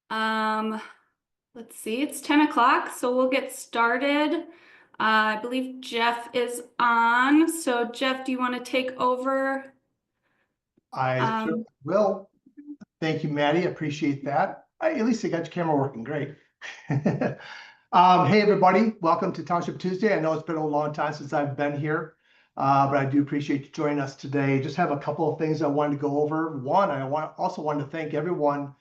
Um, let's see, it's 10 o'clock, so we'll get started. I believe Jeff is on. So Jeff, do you want to take over? I certainly will. Thank you, Maddie. Appreciate that. At least you got your camera working great. Hey, everybody. Welcome to Township Tuesday. I know it's been a long time since I've been here, but I do appreciate you joining us today. Just have a couple of things I wanted to go over. One, I also wanted to thank everyone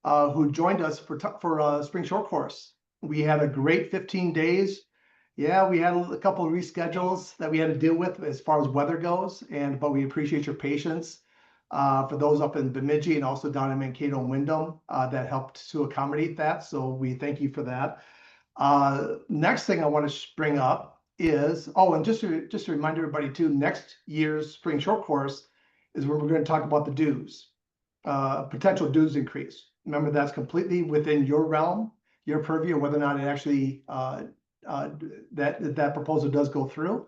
who joined us for Spring Short Course. We had a great 15 days. Yeah, we had a couple of reschedules that we had to deal with as far as weather goes, but we appreciate your patience. For those up in Bemidji and also down in Mankato and Windham, that helped to accommodate that. So we thank you for that. Next thing I want to bring up is, and just to remind everybody too, next year's Spring Short Course is where we're going to talk about the dues, potential dues increase. Remember, that's completely within your realm, your purview, whether or not it actually that proposal does go through.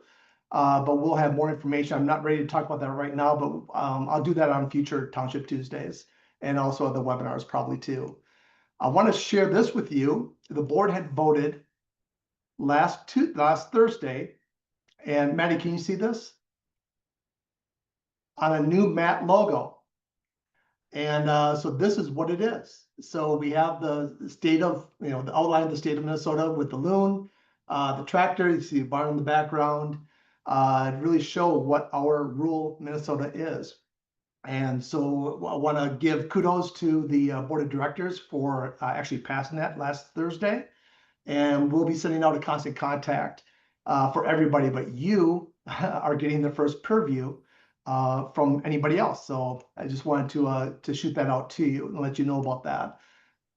But we'll have more information. I'm not ready to talk about that right now, but I'll do that on future Township Tuesdays and also other webinars probably too. I want to share this with you. The board had voted last Thursday, and Maddie, can you see this? On a new MAT logo. And so this is what it is. So we have the state of, the outline of the state of Minnesota with the loon, the tractor, you see the barn in the background, really show what our rural Minnesota is. And so I want to give kudos to the board of directors for actually passing that last Thursday. And we'll be sending out a constant contact for everybody, but you are getting the first purview from anybody else. So I just wanted to shoot that out to you and let you know about that.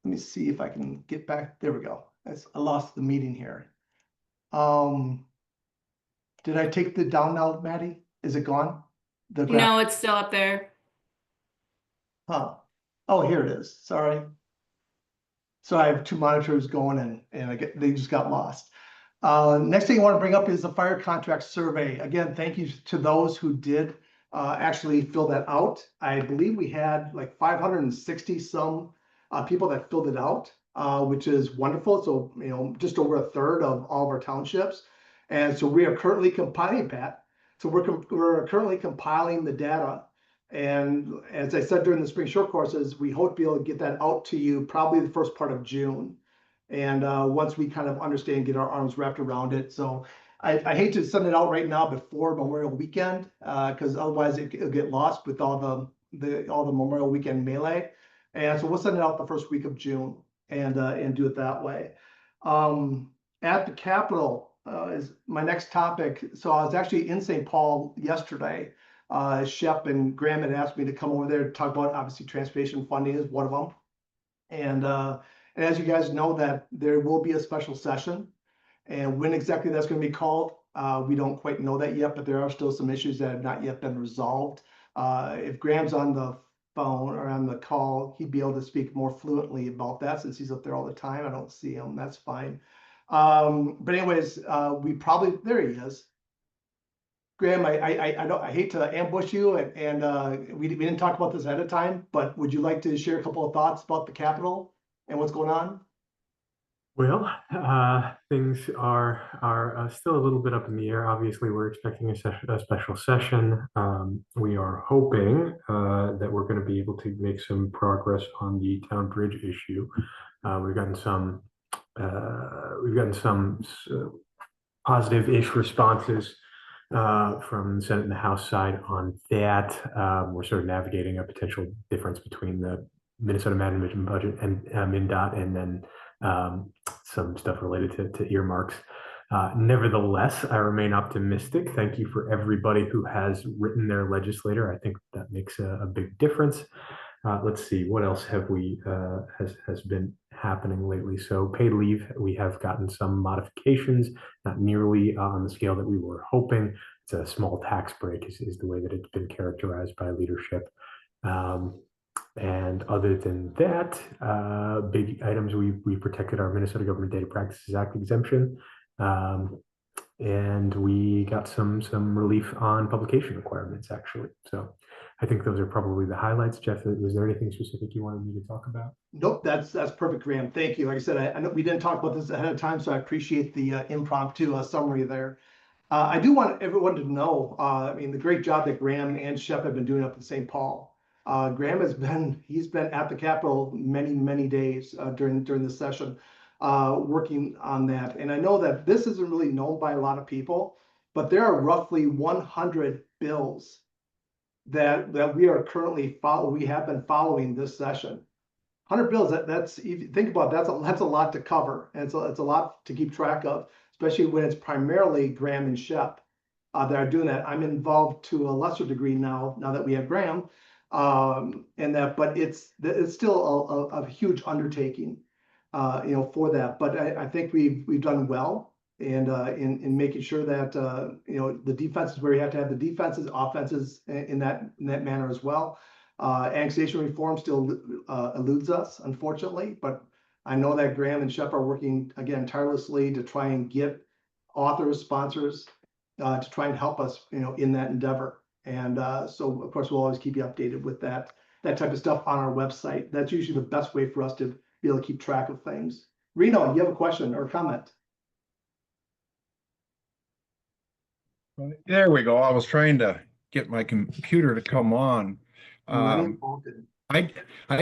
Let me see if I can get back. There we go. I lost the meeting here. Did I take the down now, Maddie? Is it gone? No, it's still up there. Huh. Oh, here it is. Sorry. So I have two monitors going and they just got lost. Next thing I want to bring up is the fire contract survey. Again, thank you to those who did actually fill that out. I believe we had like 560 some people that filled it out, which is wonderful. So, just over a third of all of our townships. And so we are currently compiling, Pat. So we're currently compiling the data. And as I said during the spring short courses, we hope to be able to get that out to you probably the first part of June. And once we kind of understand, get our arms wrapped around it. So I hate to send it out right now before Memorial Weekend, because otherwise it'll get lost with all the Memorial Weekend melee. And so we'll send it out the first week of June and do it that way. At the Capitol is my next topic. So I was actually in St. Paul yesterday. Shep and Graham had asked me to come over there to talk about, obviously, transportation funding is one of them. And as you guys know, that there will be a special session, and when exactly that's going to be called, we don't quite know that yet, but there are still some issues that have not yet been resolved. If Graham's on the phone or on the call, he'd be able to speak more fluently about that since he's up there all the time. I don't see him. That's fine. But anyways, there he is. Graham, I hate to ambush you, and we didn't talk about this ahead of time, but would you like to share a couple of thoughts about the Capitol and what's going on? Well, things are still a little bit up in the air. Obviously, we're expecting a special session. We are hoping that we're going to be able to make some progress on the town bridge issue. We've gotten some positive-ish responses from the Senate and the House side on that. We're sort of navigating a potential difference between the Minnesota Management Budget and MnDOT, and then some stuff related to earmarks. Nevertheless, I remain optimistic. Thank you for everybody who has written their legislator. I think that makes a big difference. Let's see, what else have we has been happening lately? So paid leave, we have gotten some modifications, not nearly on the scale that we were hoping. It's a small tax break is the way that it's been characterized by leadership. And other than that, big items, we protected our Minnesota Government Data Practices Act exemption. And we got some relief on publication requirements, actually. So I think those are probably the highlights. Jeff, was there anything specific you wanted me to talk about? Nope, that's perfect, Graham. Thank you. Like I said, I know we didn't talk about this ahead of time, so I appreciate the impromptu summary there. I do want everyone to know, I mean, the great job that Graham and Shep have been doing up in St. Paul. Graham he's been at the Capitol many days during this session, working on that. And I know that this isn't really known by a lot of people, but there are roughly 100 bills that we are currently we have been following this session. 100 bills, that's, if you think about it, that's a lot to cover, and it's a lot to keep track of, especially when it's primarily Graham and Shep that are doing that. I'm involved to a lesser degree now that we have Graham, but it's still a huge undertaking, for that. But I think we've done well, and in making sure that the defense is where you have to have the defenses, offenses in that manner as well. Annexation reform still eludes us, unfortunately, but I know that Graham and Shep are working again tirelessly to try and get authors, sponsors, to try and help us, in that endeavor. And so, of course, we'll always keep you updated with that type of stuff on our website. That's usually the best way for us to be able to keep track of things. Reno, you have a question or a comment? There we go. I was trying to get my computer to come on. I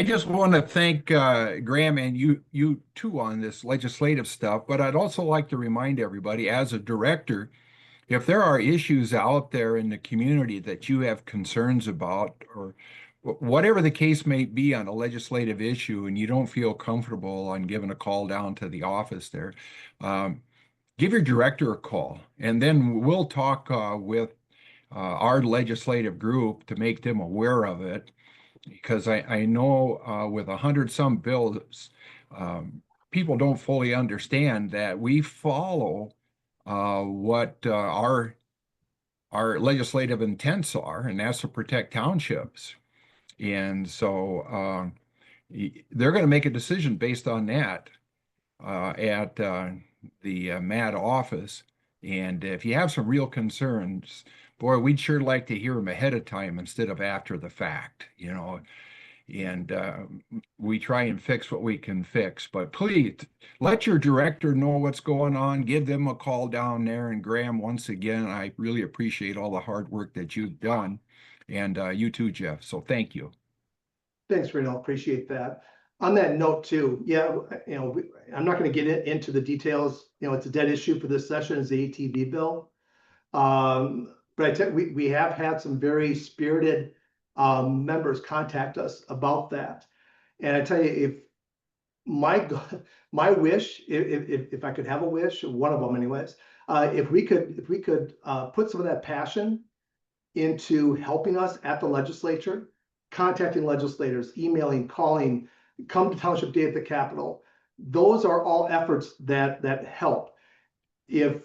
just want to thank Graham and you too on this legislative stuff, but I'd also like to remind everybody, as a director, if there are issues out there in the community that you have concerns about, or whatever the case may be on a legislative issue, and you don't feel comfortable on giving a call down to the office there, give your director a call, and then we'll talk with our legislative group to make them aware of it. Because I know with 100 some bills, people don't fully understand that we follow what our legislative intents are, and that's to protect townships. And so they're going to make a decision based on that at the MAD office. And if you have some real concerns, boy, we'd sure like to hear them ahead of time instead of after the fact, and we try and fix what we can fix. But please let your director know what's going on. Give them a call down there. And Graham, once again, I really appreciate all the hard work that you've done. And you too, Jeff. So thank you. Thanks, Reno. Appreciate that. On that note too, yeah, I'm not going to get into the details. It's a dead issue for this session, is the ATV bill. But we have had some very spirited members contact us about that. And I tell you, if my wish, if I could have a wish, one of them anyways, if we could put some of that passion into helping us at the legislature, contacting legislators, emailing, calling, come to Township Day at the Capitol. Those are all efforts that help. If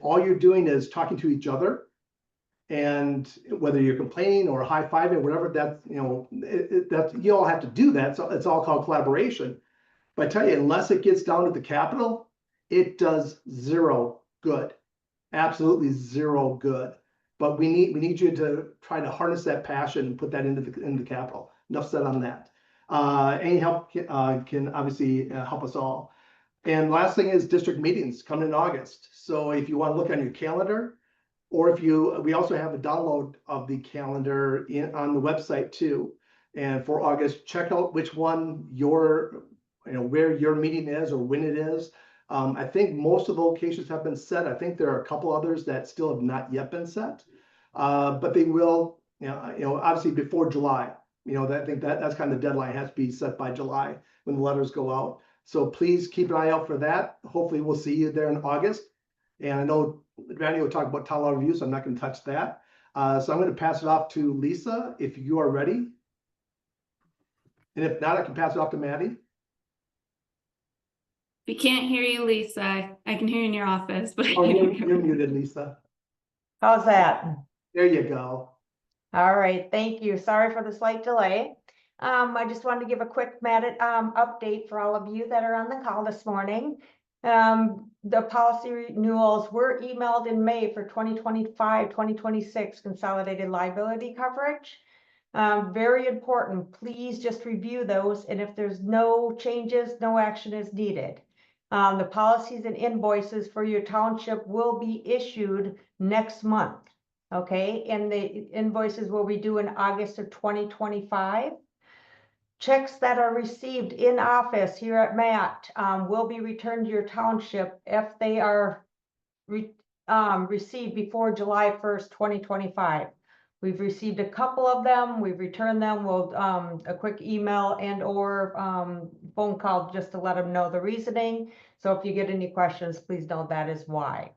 all you're doing is talking to each other, and whether you're complaining or high-fiving, whatever, you all have to do that. So it's all called collaboration. But I tell you, unless it gets down to the Capitol, it does zero good. Absolutely zero good. But we need you to try to harness that passion and put that into the Capitol. Enough said on that. Any help can obviously help us all. And last thing is district meetings coming in August. So if you want to look on your calendar, or we also have a download of the calendar on the website too. And for August, check out which one where your meeting is or when it is. I think most of the locations have been set. I think there are a couple others that still have not yet been set, but they will. Obviously before July. I think that's kind of the deadline. It has to be set by July when the letters go out. So please keep an eye out for that. Hopefully we'll see you there in August. And I know Randy will talk about town law review, so I'm not going to touch that. So I'm going to pass it off to Lisa if you are ready. And if not, I can pass it off to Maddie. We can't hear you, Lisa. I can hear you in your office, but Oh, you're muted, Lisa. How's that? There you go. All right, thank you. Sorry for the slight delay. I just wanted to give a quick update for all of you that are on the call this morning. The policy renewals were emailed in May for 2025, 2026 consolidated liability coverage. Very important. Please just review those. And if there's no changes, no action is needed. The policies and invoices for your township will be issued next month. Okay, and the invoices will be due in August of 2025. Checks that are received in office here at MAT will be returned to your township if they are received before July 1st, 2025. We've received a couple of them. We've returned them. We'll a quick email and or phone call just to let them know the reasoning. So if you get any questions, please know that is why.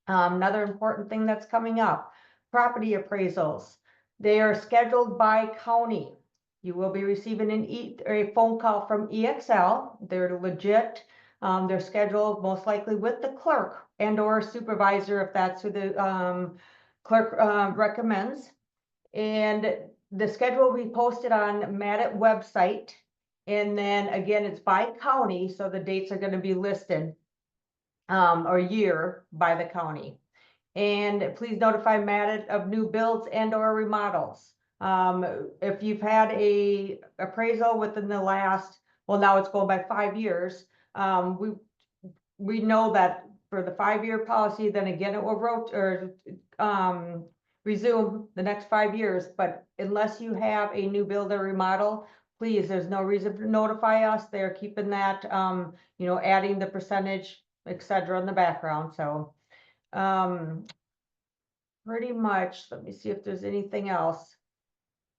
Another important thing that's coming up, property appraisals. They are scheduled by county. You will be receiving a phone call from EXL. They're legit. They're scheduled most likely with the clerk and or supervisor if that's who the clerk recommends. And the schedule will be posted on MADIT website. And then again, it's by county. So the dates are going to be listed or year by the county. And please notify MADIT of new builds and or remodels. If you've had a appraisal within the last, well, now it's going by 5 years. We know that for the 5-year policy, then again, it will resume the next 5 years. But unless you have a new build or remodel, please, there's no reason to notify us. They're keeping that, you know, adding the percentage, etc. in the background. So, pretty much, let me see if there's anything else.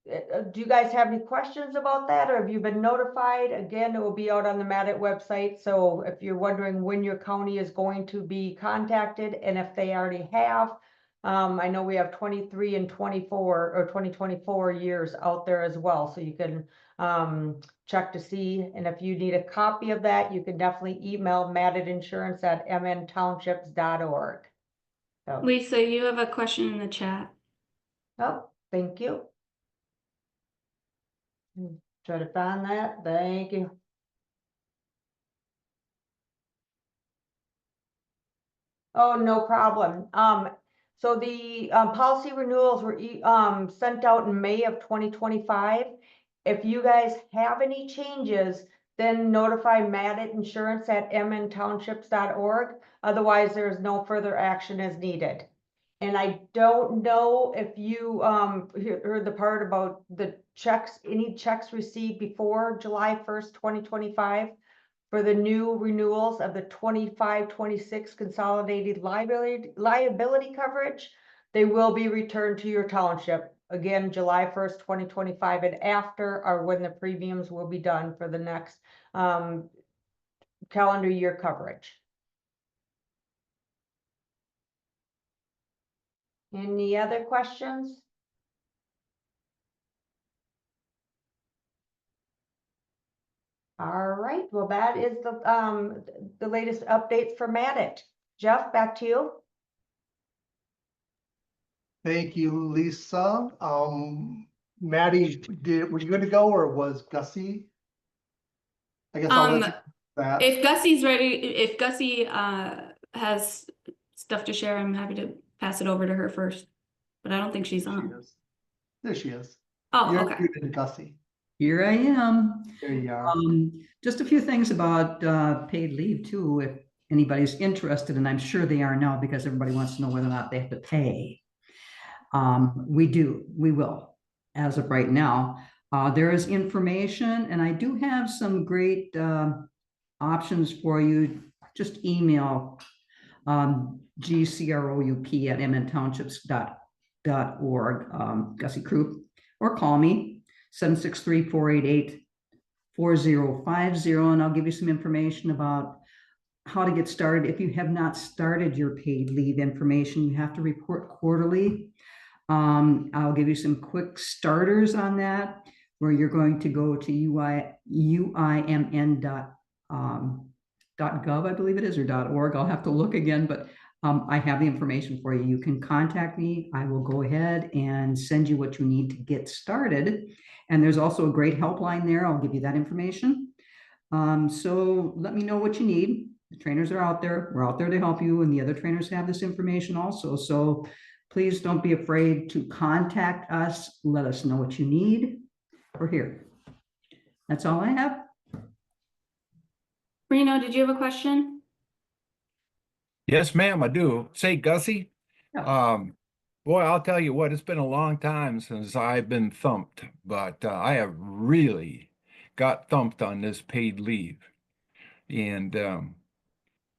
Do you guys have any questions about that, or have you been notified? Again, it will be out on the MADIT website. So if you're wondering when your county is going to be contacted, and if they already have, I know we have 23 and 24 or 2024 years out there as well. So you can check to see. And if you need a copy of that, you can definitely email maditinsurance@mntownships.org. So, Lisa, you have a question in the chat. oh, thank you. Try to find that. Thank you. Oh, no problem. So the policy renewals were sent out in May of 2025. If you guys have any changes, then notify maditinsurance@mntownships.org. Otherwise, there is no further action as needed. And I don't know if you heard the part about the checks, any checks received before July 1st, 2025 for the new renewals of the 25-26 consolidated liability coverage. They will be returned to your township. Again, July 1st, 2025 and after, or when the premiums will be done for the next calendar year coverage. Any other questions? All right, well, that is the latest updates for MADIT. Jeff, back to you. Thank you, Lisa. Maddie, were you gonna go or was Gussie? I guess I'll let you that. If Gussie's ready, if Gussie has stuff to share, I'm happy to pass it over to her first. But I don't think she's on. There she is. Oh, You're okay. muted, Gussie. Here I am. There you are. Just a few things about paid leave too, if anybody's interested, and I'm sure they are now because everybody wants to know whether or not they have to pay. We will, as of right now. There is information, and I do have some great options for you. Just email gcroup@mntownships.org, Gussie Krupp, or call me 763-488-4050, and I'll give you some information about how to get started. If you have not started your paid leave information, you have to report quarterly. I'll give you some quick starters on that, where you're going to go to uimn.gov, I believe it is, or .org. I'll have to look again, but I have the information for you. You can contact me. I will go ahead and send you what you need to get started. And there's also a great helpline there. I'll give you that information. So let me know what you need. The trainers are out there. We're out there to help you, and the other trainers have this information also. So please don't be afraid to contact us. Let us know what you need. We're here. That's all I have. Reno, did you have a question? Yes, ma'am, I do. Say, Gussie, Yeah. boy, I'll tell you what, it's been a long time since I've been thumped, but I have really got thumped on this paid leave. And,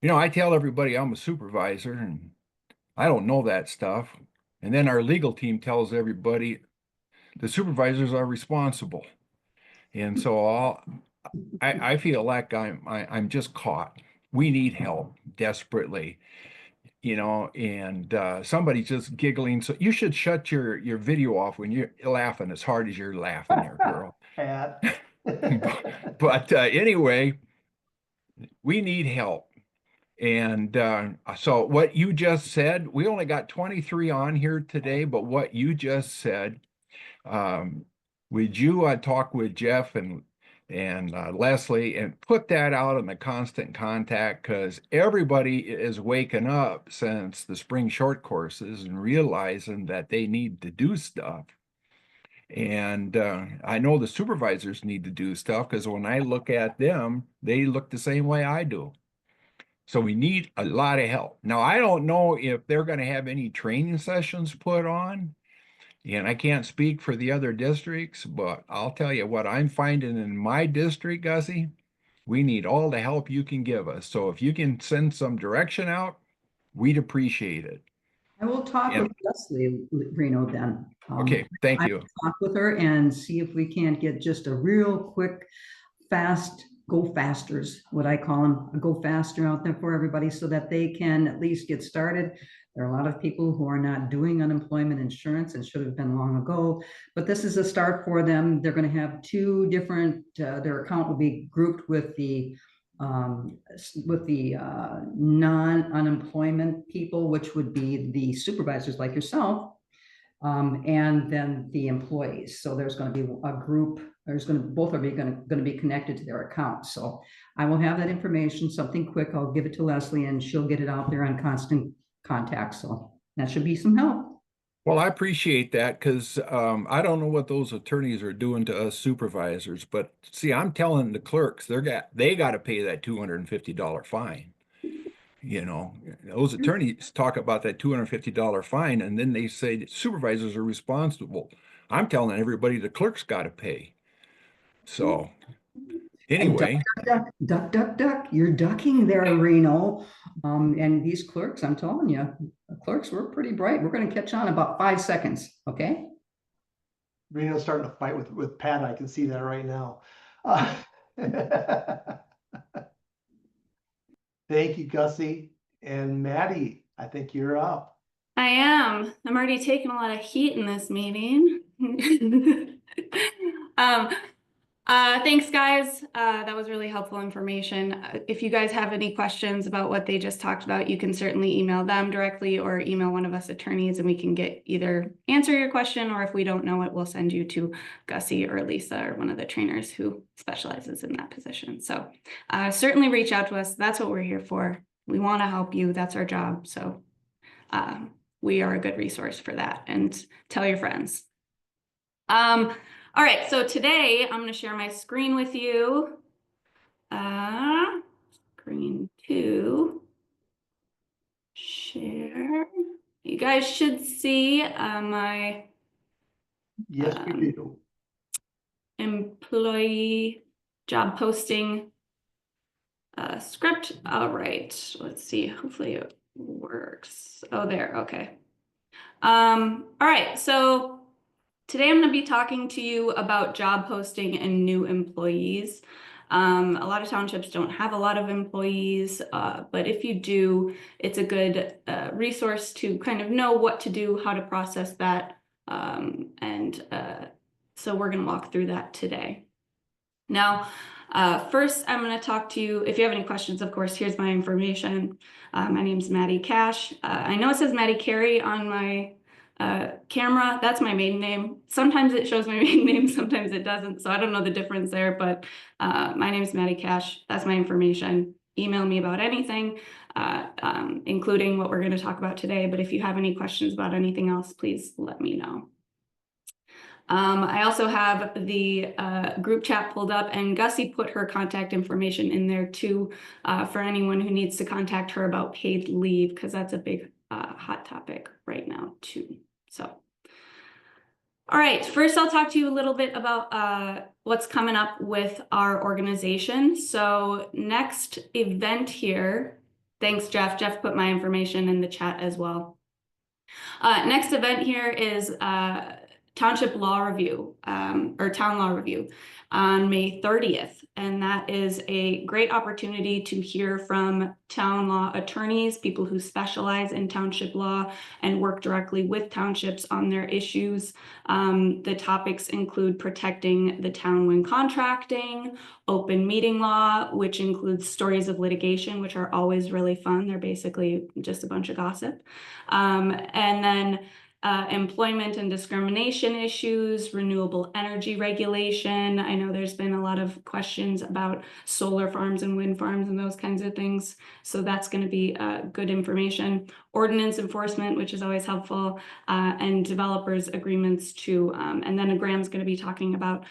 I tell everybody I'm a supervisor and I don't know that stuff. And then our legal team tells everybody the supervisors are responsible. And so I feel like I'm just caught. We need help desperately. And somebody's just giggling. So you should shut your video off when you're laughing as hard as you're laughing there, girl. Pat. But anyway, we need help. And so what you just said, we only got 23 on here today, but what you just said, would you talk with Jeff and Leslie and put that out in the constant contact, because everybody is waking up since the spring short courses and realizing that they need to do stuff. And I know the supervisors need to do stuff, because when I look at them, they look the same way I do. So we need a lot of help. Now, I don't know if they're going to have any training sessions put on, and I can't speak for the other districts, but I'll tell you what I'm finding in my district, Gussie, we need all the help you can give us. So if you can send some direction out, we'd appreciate it. I will talk with Leslie Reno then. Okay, thank I you. will talk with her and see if we can't get just a real quick, fast, go fasters, what I call them, a go faster out there for everybody so that they can at least get started. There are a lot of people who are not doing unemployment insurance and should have been long ago, but this is a start for them. They're going to have two different, their account will be grouped with the non-unemployment people, which would be the supervisors like yourself, and then the employees. So there's going to be a group, both of you going to be connected to their account. So I will have that information, something quick. I'll give it to Leslie and she'll get it out there on constant contact. So that should be some help. Well, I appreciate that, because I don't know what those attorneys are doing to us supervisors, but see, I'm telling the clerks they got to pay that $250 fine. Those attorneys talk about that $250 fine, and then they say that supervisors are responsible. I'm telling everybody the clerks got to pay. So anyway. Duck, duck, duck. You're ducking there, Reno. And these clerks, I'm telling you, the clerks were pretty bright. We're going to catch on in about 5 seconds. Okay. Reno's starting to fight with Pat. I can see that right now. Thank you, Gussie. And Maddie, I think you're up. I am. I'm already taking a lot of heat in this meeting. Thanks, guys. That was really helpful information. If you guys have any questions about what they just talked about, you can certainly email them directly or email one of us attorneys, and we can either answer your question, or if we don't know it, we'll send you to Gussie or Lisa or one of the trainers who specializes in that position. So certainly reach out to us. That's what we're here for. We want to help you. That's our job. So we are a good resource for that, and tell your friends. All right, so today I'm going to share my screen with you. Screen 2. Share. You guys should see my Yes, we do. employee job posting script. All right, let's see. Hopefully it works. Oh, there. Okay. All right, so today I'm going to be talking to you about job posting and new employees. A lot of townships don't have a lot of employees, but if you do, it's a good resource to kind of know what to do, how to process that. So we're going to walk through that today. Now, first, I'm going to talk to you. If you have any questions, of course, here's my information. My name's Maddie Cash. I know it says Maddie Carey on my camera. That's my maiden name. Sometimes it shows my maiden name, sometimes it doesn't. So I don't know the difference there, but my name is Maddie Cash. That's my information. email me about anything, including what we're going to talk about today. But if you have any questions about anything else, please let me know. I also have the group chat pulled up, and Gussie put her contact information in there too, for anyone who needs to contact her about paid leave, because that's a big hot topic right now too. So, all right, first I'll talk to you a little bit about what's coming up with our organization. So next event here, thanks Jeff. Jeff put my information in the chat as well. Next event here is Township Law Review, or Town Law Review on May 30th. And that is a great opportunity to hear from town law attorneys, people who specialize in township law and work directly with townships on their issues. The topics include protecting the town when contracting, open meeting law, which includes stories of litigation, which are always really fun. They're basically just a bunch of gossip. And then employment and discrimination issues, renewable energy regulation. I know there's been a lot of questions about solar farms and wind farms and those kinds of things. So that's going to be good information. Ordinance enforcement, which is always helpful, and developers agreements too. And then Graham's going to be talking about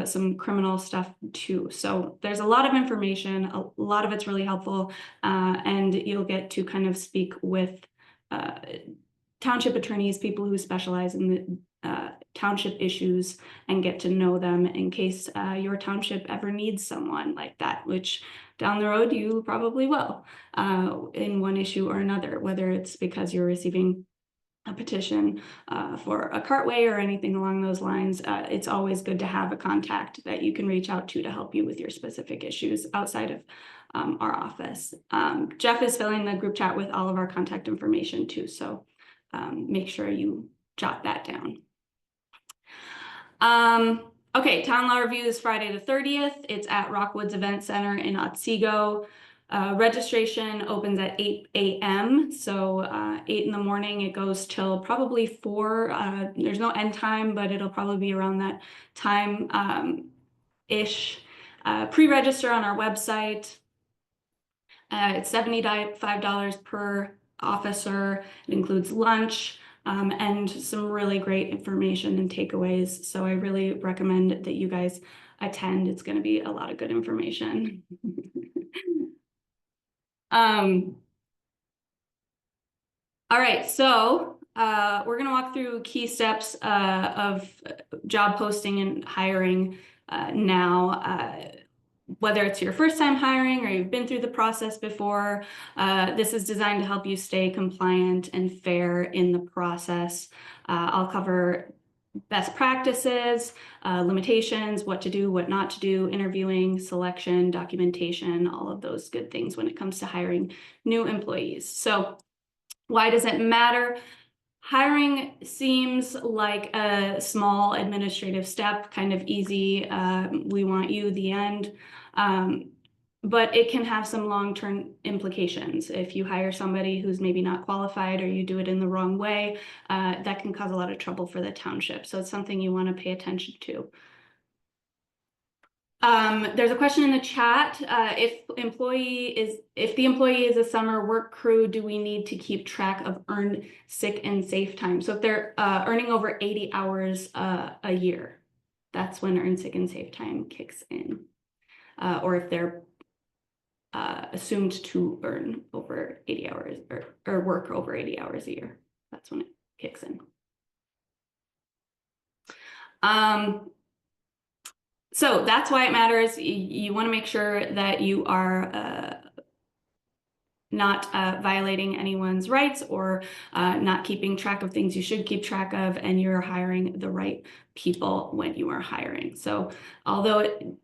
some criminal stuff too. So there's a lot of information. A lot of it's really helpful. And you'll get to kind of speak with township attorneys, people who specialize in the township issues, and get to know them in case your township ever needs someone like that, which down the road you probably will in one issue or another, whether it's because you're receiving a petition for a cartway or anything along those lines. It's always good to have a contact that you can reach out to help you with your specific issues outside of our office. Jeff is filling the group chat with all of our contact information too, so make sure you jot that down. Okay, Town Law Review is Friday the 30th. It's at Rockwoods Event Center in Otsego. Registration opens at 8 a.m. So 8 in the morning, it goes till probably 4. There's no end time, but it'll probably be around that time ish. Pre-register on our website. It's $75 per officer. It includes lunch and some really great information and takeaways. So I really recommend that you guys attend. It's going to be a lot of good information. All right, so we're going to walk through key steps of job posting and hiring now. Whether it's your first time hiring or you've been through the process before, this is designed to help you stay compliant and fair in the process. I'll cover best practices, limitations, what to do, what not to do, interviewing, selection, documentation, all of those good things when it comes to hiring new employees. So why does it matter? Hiring seems like a small administrative step, kind of easy. We want you, the end. But it can have some long-term implications. If you hire somebody who's maybe not qualified or you do it in the wrong way, that can cause a lot of trouble for the township. So it's something you want to pay attention to. There's a question in the chat. If the employee is a summer work crew, do we need to keep track of earned sick and safe time? So if they're earning over 80 hours a year, that's when earned sick and safe time kicks in. Or if they're assumed to earn over 80 hours or work over 80 hours a year, that's when it kicks in. So that's why it matters. You want to make sure that you are not violating anyone's rights or not keeping track of things you should keep track of, and you're hiring the right people when you are hiring. So although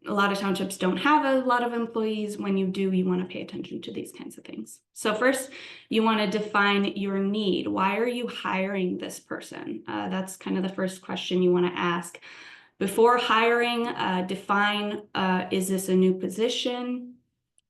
a lot of townships don't have a lot of employees, when you do, you want to pay attention to these kinds of things. So first, you want to define your need. Why are you hiring this person? That's kind of the first question you want to ask. Before hiring, define, is this a new position?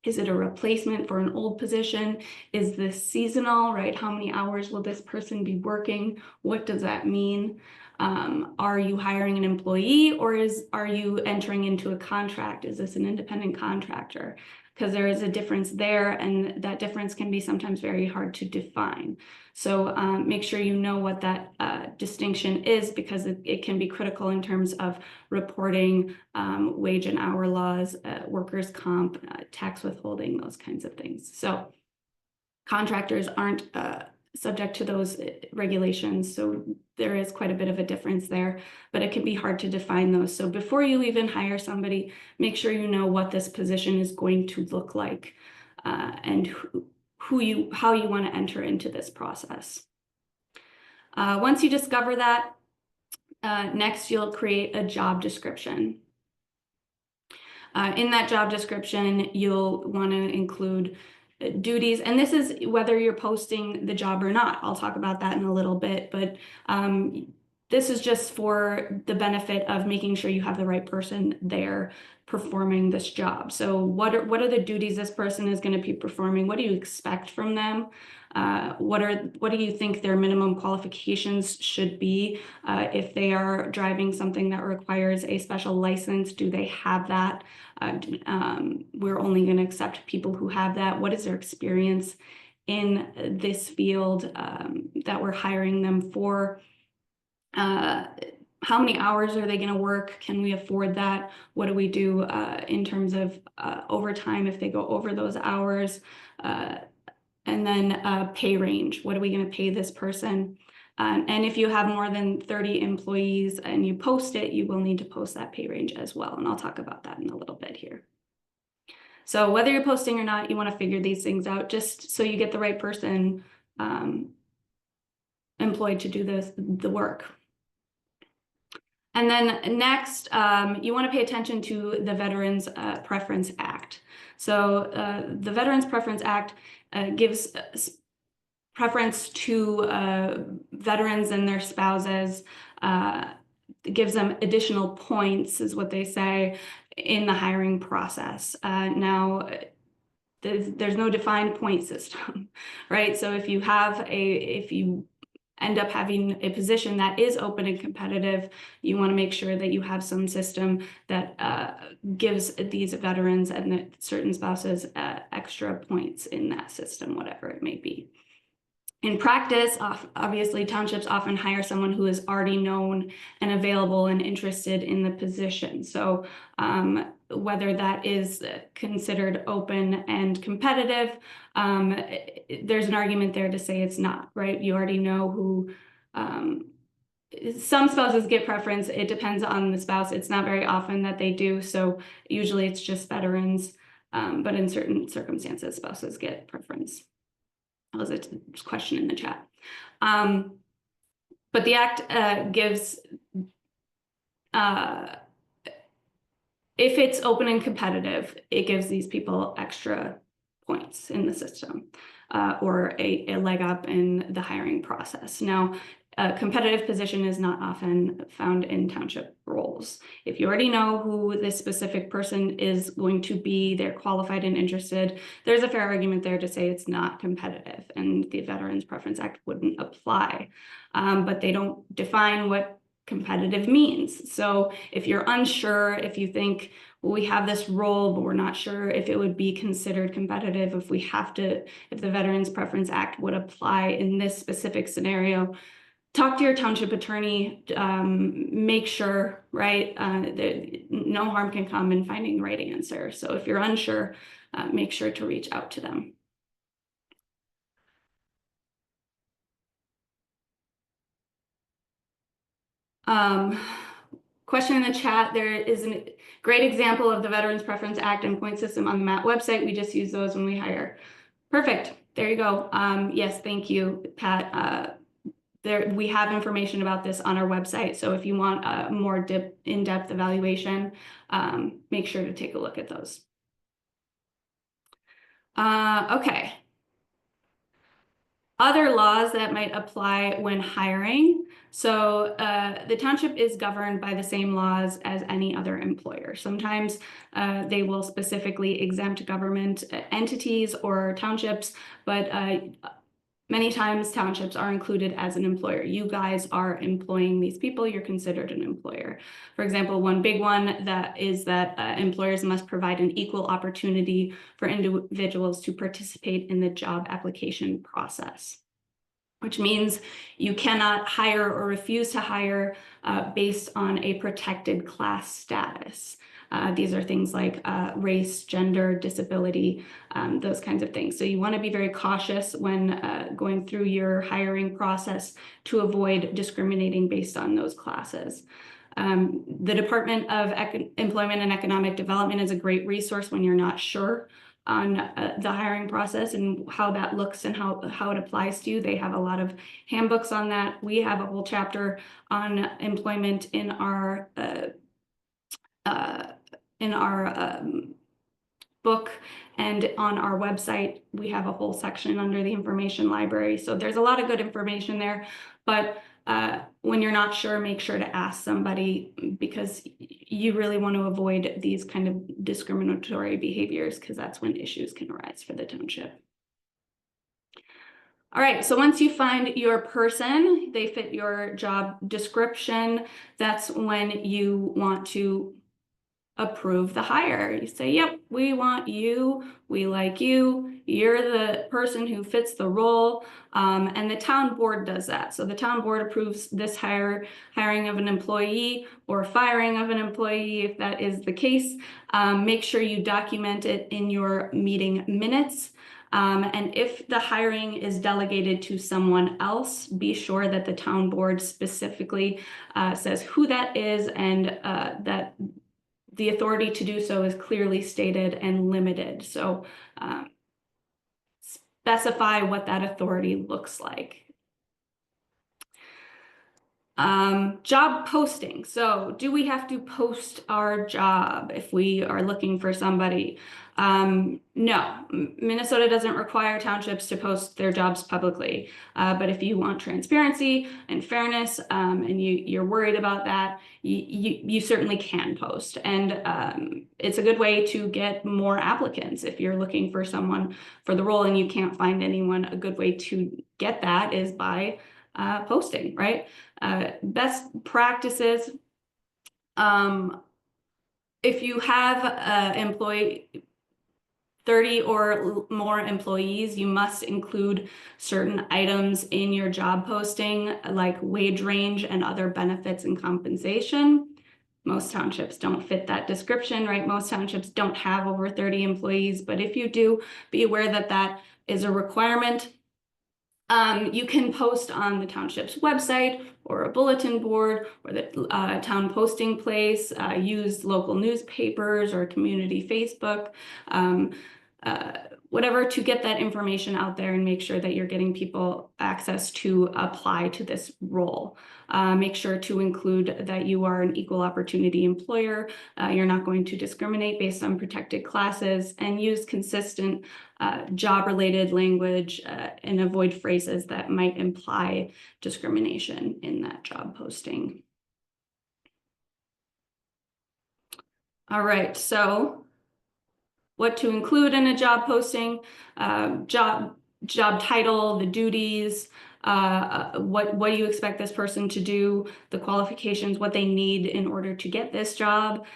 Is it a replacement for an old position? Is this seasonal, right? How many hours will this person be working? What does that mean? Are you hiring an employee, or are you entering into a contract? Is this an independent contractor? Because there is a difference there, and that difference can be sometimes very hard to define. So make sure you know what that distinction is, because it can be critical in terms of reporting, wage and hour laws, workers' comp, tax withholding, those kinds of things. So contractors aren't subject to those regulations, so there is quite a bit of a difference there, but it can be hard to define those. So before you even hire somebody, make sure you know what this position is going to look like, and how you want to enter into this process. Once you discover that, next you'll create a job description. In that job description, you'll want to include duties, and this is whether you're posting the job or not. I'll talk about that in a little bit, but this is just for the benefit of making sure you have the right person there performing this job. So what are the duties this person is going to be performing? What do you expect from them? What do you think their minimum qualifications should be? If they are driving something that requires a special license, do they have that? We're only going to accept people who have that. What is their experience in this field that we're hiring them for? How many hours are they going to work? Can we afford that? What do we do in terms of overtime if they go over those hours? And then pay range. What are we going to pay this person? And if you have more than 30 employees and you post it, you will need to post that pay range as well. And I'll talk about that in a little bit here. So whether you're posting or not, you want to figure these things out just so you get the right person employed to do the work. And then next, you want to pay attention to the Veterans Preference Act. So the Veterans Preference Act gives preference to veterans and their spouses, gives them additional points, is what they say, in the hiring process. Now, there's no defined point system, right? So if you end up having a position that is open and competitive, you want to make sure that you have some system that gives these veterans and certain spouses extra points in that system, whatever it may be. In practice, obviously, townships often hire someone who is already known and available and interested in the position. So whether that is considered open and competitive, there's an argument there to say it's not, right? You already know who, some spouses get preference. It depends on the spouse. It's not very often that they do. So usually it's just veterans, but in certain circumstances, spouses get preference. That was a question in the chat. But the act gives, if it's open and competitive, it gives these people extra points in the system or a leg up in the hiring process. Now, a competitive position is not often found in township roles. If you already know who this specific person is going to be, they're qualified and interested, there's a fair argument there to say it's not competitive and the Veterans Preference Act wouldn't apply. But they don't define what competitive means. So if you're unsure, if you think, well, we have this role, but we're not sure if it would be considered competitive, if the Veterans Preference Act would apply in this specific scenario, talk to your township attorney, make sure, right, that no harm can come in finding the right answer. So if you're unsure, make sure to reach out to them. Question in the chat, there is a great example of the Veterans Preference Act and point system on the MAT website. We just use those when we hire. Perfect, there you go. Yes, thank you, Pat. We have information about this on our website. So if you want a more in-depth evaluation, make sure to take a look at those. Okay. Other laws that might apply when hiring. So the township is governed by the same laws as any other employer. Sometimes they will specifically exempt government entities or townships, but Many times townships are included as an employer. You guys are employing these people, you're considered an employer. For example, one big one that is that employers must provide an equal opportunity for individuals to participate in the job application process, which means you cannot hire or refuse to hire based on a protected class status. These are things like race, gender, disability, those kinds of things. So you want to be very cautious when going through your hiring process to avoid discriminating based on those classes. The Department of Employment and Economic Development is a great resource when you're not sure on the hiring process and how that looks and how it applies to you. They have a lot of handbooks on that. We have a whole chapter on employment in our book, and on our website we have a whole section under the information library. So there's a lot of good information there, but when you're not sure, make sure to ask somebody, because you really want to avoid these kind of discriminatory behaviors, because that's when issues can arise for the township. All right, so once you find your person, they fit your job description, that's when you want to approve the hire. You say, yep, we want you, we like you, you're the person who fits the role, and the town board does that. So the town board approves this hiring of an employee or firing of an employee, if that is the case. Make sure you document it in your meeting minutes. And if the hiring is delegated to someone else, be sure that the town board specifically says who that is, and that the authority to do so is clearly stated and limited. So specify what that authority looks like. Job posting. So do we have to post our job if we are looking for somebody? No, Minnesota doesn't require townships to post their jobs publicly. But if you want transparency and fairness, and you're worried about that, you certainly can post. And it's a good way to get more applicants. If you're looking for someone for the role and you can't find anyone, a good way to get that is by posting, right? Best practices. If you have employee 30 or more employees, you must include certain items in your job posting, like wage range and other benefits and compensation. Most townships don't fit that description, right? Most townships don't have over 30 employees, but if you do, be aware that that is a requirement. You can post on the township's website or a bulletin board or the town posting place, use local newspapers or community Facebook, whatever, to get that information out there and make sure that you're getting people access to apply to this role. Make sure to include that you are an equal opportunity employer. You're not going to discriminate based on protected classes, and use consistent job-related language and avoid phrases that might imply discrimination in that job posting. All right, so what to include in a job posting: job title, the duties, what do you expect this person to do, the qualifications, what they need in order to get this job,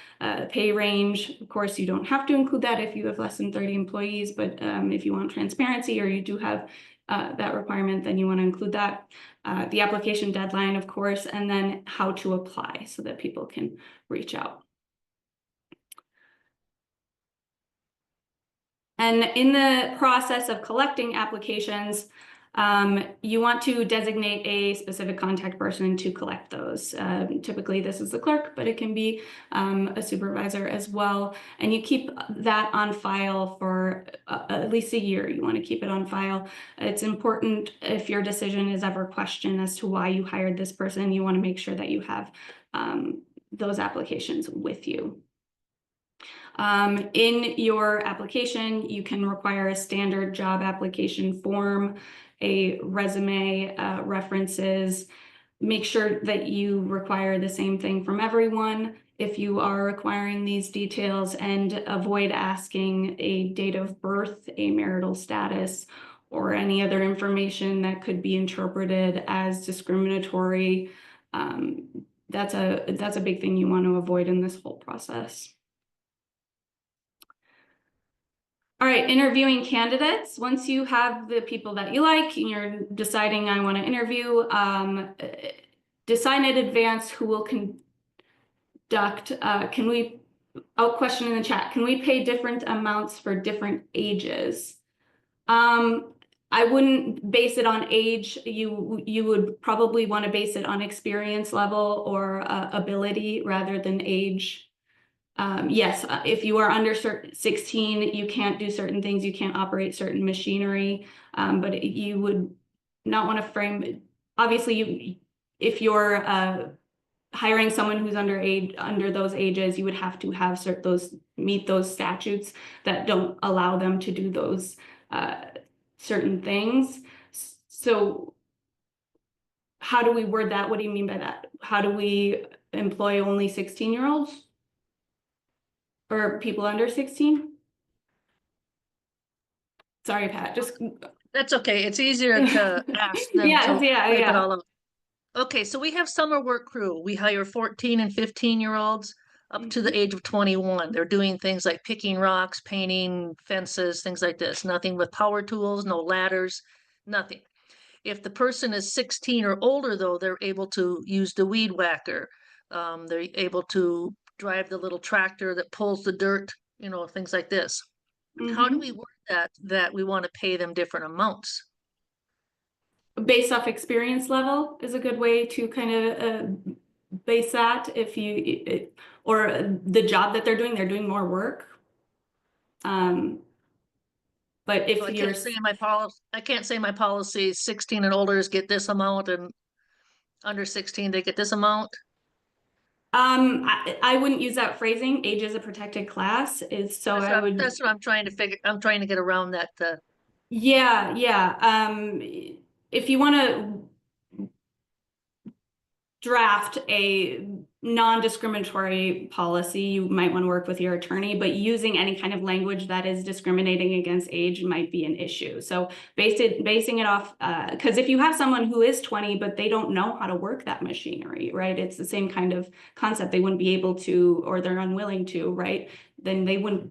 pay range. Of course, you don't have to include that if you have less than 30 employees, but if you want transparency or you do have that requirement, then you want to include that. The application deadline, of course, and then how to apply so that people can reach out. And in the process of collecting applications, you want to designate a specific contact person to collect those. Typically, this is the clerk, but it can be a supervisor as well. And you keep that on file for at least a year. You want to keep it on file. It's important if your decision is ever questioned as to why you hired this person, you want to make sure that you have those applications with you. In your application, you can require a standard job application form, a resume, references. Make sure that you require the same thing from everyone if you are requiring these details, and avoid asking a date of birth, a marital status, or any other information that could be interpreted as discriminatory. That's a big thing you want to avoid in this whole process. All right, interviewing candidates. Once you have the people that you like and you're deciding I want to interview, decide in advance who will conduct. Question in the chat, can we pay different amounts for different ages? I wouldn't base it on age. You would probably want to base it on experience level or ability rather than age. Yes, if you are under 16, you can't do certain things. You can't operate certain machinery, but you would not want to frame. Obviously, if you're hiring someone who's under those ages, you would have to have meet those statutes that don't allow them to do those certain things. So how do we word that? What do you mean by that? How do we employ only 16-year-olds? Or people under 16? Sorry, Pat, just. That's okay. It's easier to ask than to type it all out. Okay, so we have summer work crew. We hire 14 and 15-year-olds up to the age of 21. They're doing things like picking rocks, painting fences, things like this. Nothing with power tools, no ladders, nothing. If the person is 16 or older, though, they're able to use the weed whacker. They're able to drive the little tractor that pulls the dirt, things like this. How do we word that we want to pay them different amounts? Based off experience level is a good way to kind of base that. Or the job that they're doing more work. But if I can't say my policy 16 and older get this amount and under 16 they get this amount. I wouldn't use that phrasing. Age is a protected class. That's what I'm trying to figure. I'm trying to get around that. Yeah. If you want to draft a non-discriminatory policy, you might want to work with your attorney, but using any kind of language that is discriminating against age might be an issue. So basing it off, because if you have someone who is 20, but they don't know how to work that machinery, right? It's the same kind of concept. They wouldn't be able to, or they're unwilling to, right? Then they wouldn't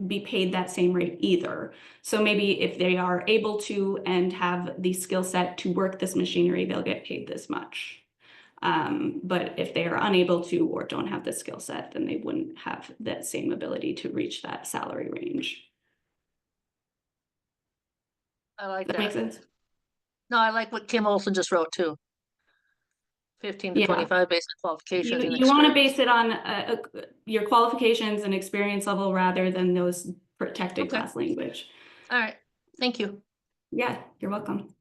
be paid that same rate either. So maybe if they are able to and have the skill set to work this machinery, they'll get paid this much. But if they are unable to or don't have the skill set, then they wouldn't have that same ability to reach that salary range. I like that. Make sense? No, I like what Kim Olson just wrote too. 15 to 25 based on qualifications. You want to base it on your qualifications and experience level rather than those protected class language. All right. Thank you. Yeah, you're welcome.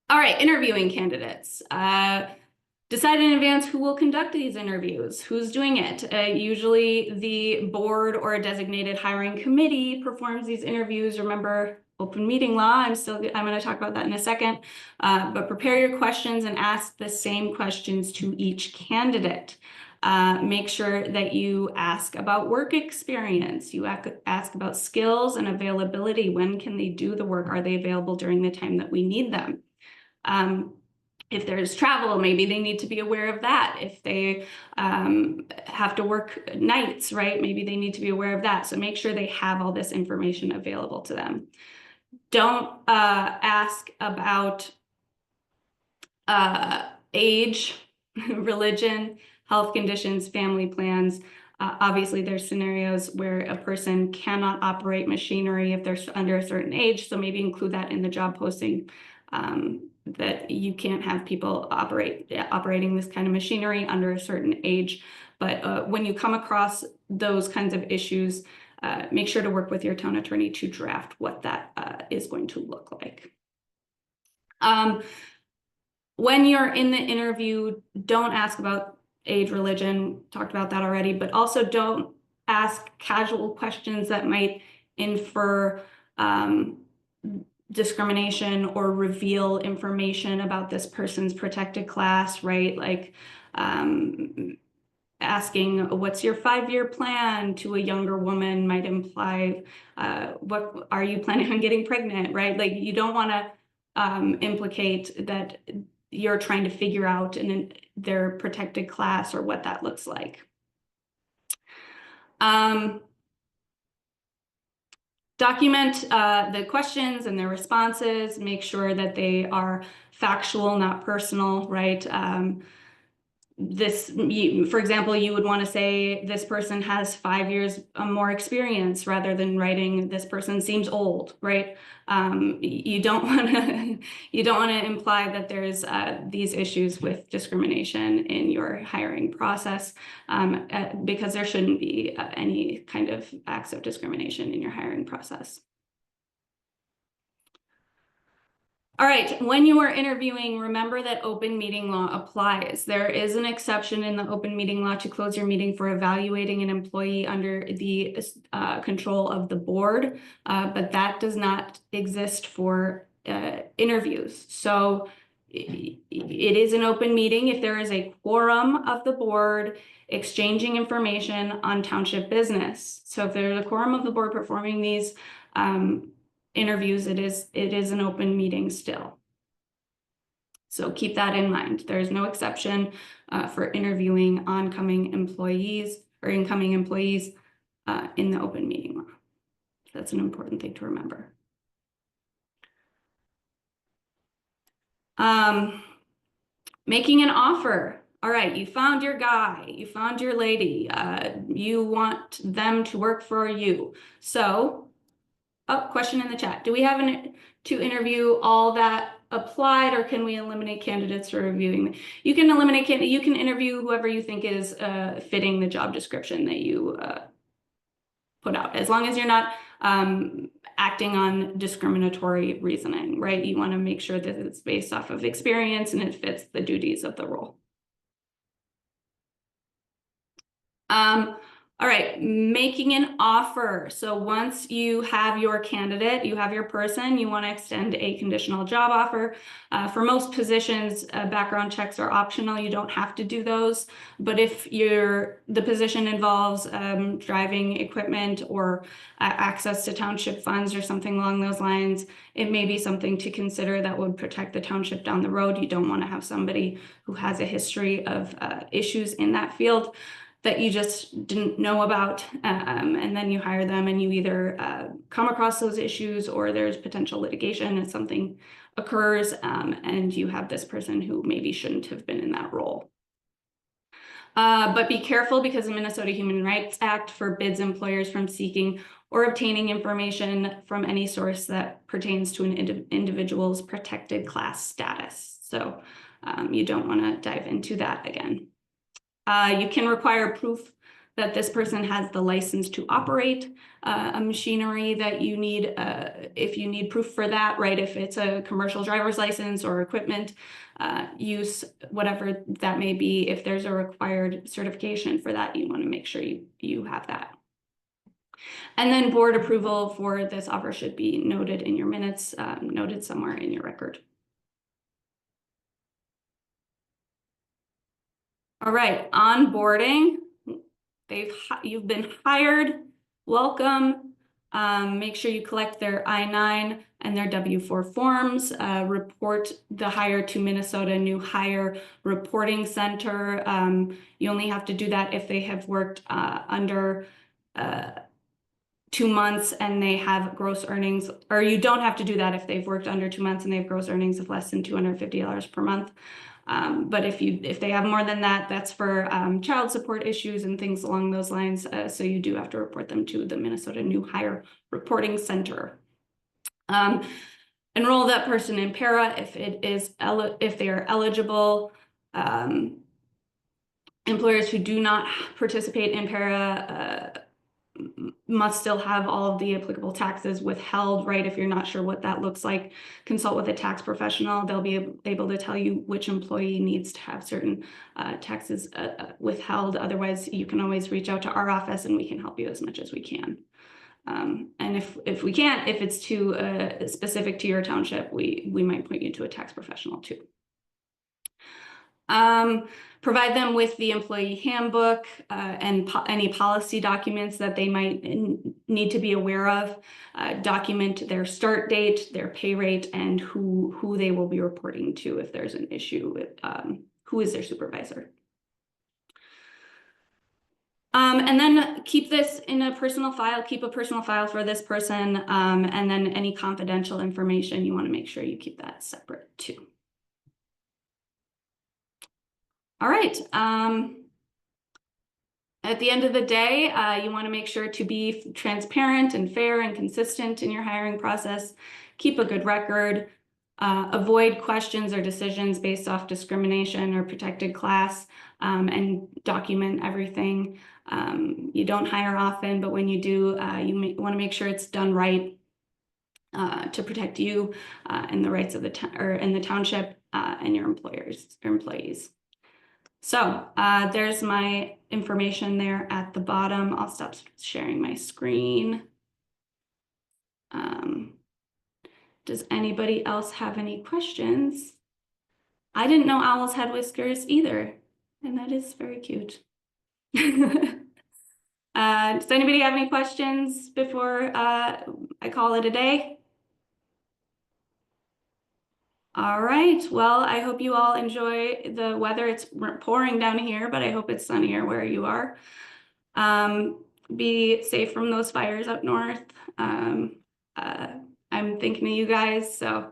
All right, interviewing candidates. Decide in advance who will conduct these interviews, who's doing it. Usually the board or a designated hiring committee performs these interviews. Remember, open meeting law. I'm going to talk about that in a second. But prepare your questions and ask the same questions to each candidate. Make sure that you ask about work experience. You ask about skills and availability. When can they do the work? Are they available during the time that we need them? If there's travel, maybe they need to be aware of that. If they have to work nights, right? Maybe they need to be aware of that. So make sure they have all this information available to them. Don't ask about age, religion, health conditions, family plans. Obviously, there's scenarios where a person cannot operate machinery if they're under a certain age. So maybe include that in the job posting. That you can't have people operating this kind of machinery under a certain age. But when you come across those kinds of issues, make sure to work with your town attorney to draft what that is going to look like. When you're in the interview, don't ask about age, religion, talked about that already, but also don't ask casual questions that might infer discrimination or reveal information about this person's protected class, right? Like asking, what's your 5-year plan to a younger woman might imply, what are you planning on getting pregnant, right? Like, you don't want to implicate that you're trying to figure out their protected class or what that looks like. Document the questions and their responses, make sure that they are factual, not personal, right? For example, you would want to say this person has 5 years more experience rather than writing this person seems old, right? You don't want to imply that there's these issues with discrimination in your hiring process, because there shouldn't be any kind of acts of discrimination in your hiring process. All right, when you are interviewing, remember that open meeting law applies. There is an exception in the open meeting law to close your meeting for evaluating an employee under the control of the board, but that does not exist for interviews. So it is an open meeting if there is a quorum of the board exchanging information on township business. So if there's a quorum of the board performing these interviews, it is an open meeting still. So keep that in mind. There is no exception for interviewing oncoming employees or incoming employees in the open meeting law. That's an important thing to remember. Making an offer. All right, you found your guy, you found your lady, you want them to work for you. So, question in the chat. Do we have to interview all that applied, or can we eliminate candidates for reviewing? You can eliminate you can interview whoever you think is fitting the job description that you put out, as long as you're not acting on discriminatory reasoning, right? You want to make sure that it's based off of experience and it fits the duties of the role. All right, making an offer. So once you have your candidate, you have your person, you want to extend a conditional job offer. For most positions, background checks are optional. You don't have to do those. But if the position involves driving equipment or access to township funds or something along those lines, it may be something to consider that would protect the township down the road. You don't want to have somebody who has a history of issues in that field that you just didn't know about, and then you hire them and you either come across those issues or there's potential litigation and something occurs, and you have this person who maybe shouldn't have been in that role. But be careful, because the Minnesota Human Rights Act forbids employers from seeking or obtaining information from any source that pertains to an individual's protected class status. So you don't want to dive into that again. You can require proof that this person has the license to operate a machinery that you need, if you need proof for that, right? If it's a commercial driver's license or equipment use, whatever that may be, if there's a required certification for that, you want to make sure you have that. And then board approval for this offer should be noted in your minutes, noted somewhere in your record. All right, onboarding. You've been hired. Welcome. Make sure you collect their I-9 and their W-4 forms. Report the hire to Minnesota New Hire Reporting Center. You only have to do that if they have worked under 2 months and they have gross earnings, or you don't have to do that if they've worked under 2 months and they have gross earnings of less than $250 per month. But if they have more than that, that's for child support issues and things along those lines. So you do have to report them to the Minnesota New Hire Reporting Center. Enroll that person in para if they are eligible. Employers who do not participate in para must still have all of the applicable taxes withheld, right? If you're not sure what that looks like, consult with a tax professional. They'll be able to tell you which employee needs to have certain taxes withheld. Otherwise, you can always reach out to our office and we can help you as much as we can. And if we can't, if it's too specific to your township, we might point you to a tax professional too. Provide them with the employee handbook and any policy documents that they might need to be aware of. Document their start date, their pay rate, and who they will be reporting to if there's an issue with who is their supervisor. And then keep this in a personal file, keep a personal file for this person, and then any confidential information, you want to make sure you keep that separate too. All right. At the end of the day, you want to make sure to be transparent and fair and consistent in your hiring process. Keep a good record. Avoid questions or decisions based off discrimination or protected class, and document everything. You don't hire often, but when you do, you want to make sure it's done right to protect you and the rights of the township and your employees. So there's my information there at the bottom. I'll stop sharing my screen. Does anybody else have any questions? I didn't know owls had whiskers either, and that is very cute. Does anybody have any questions before I call it a day? All right, well, I hope you all enjoy the weather. It's pouring down here, but I hope it's sunnier where you are. Be safe from those fires up north. I'm thinking of you guys, so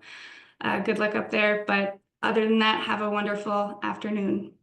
good luck up there. But other than that, have a wonderful afternoon.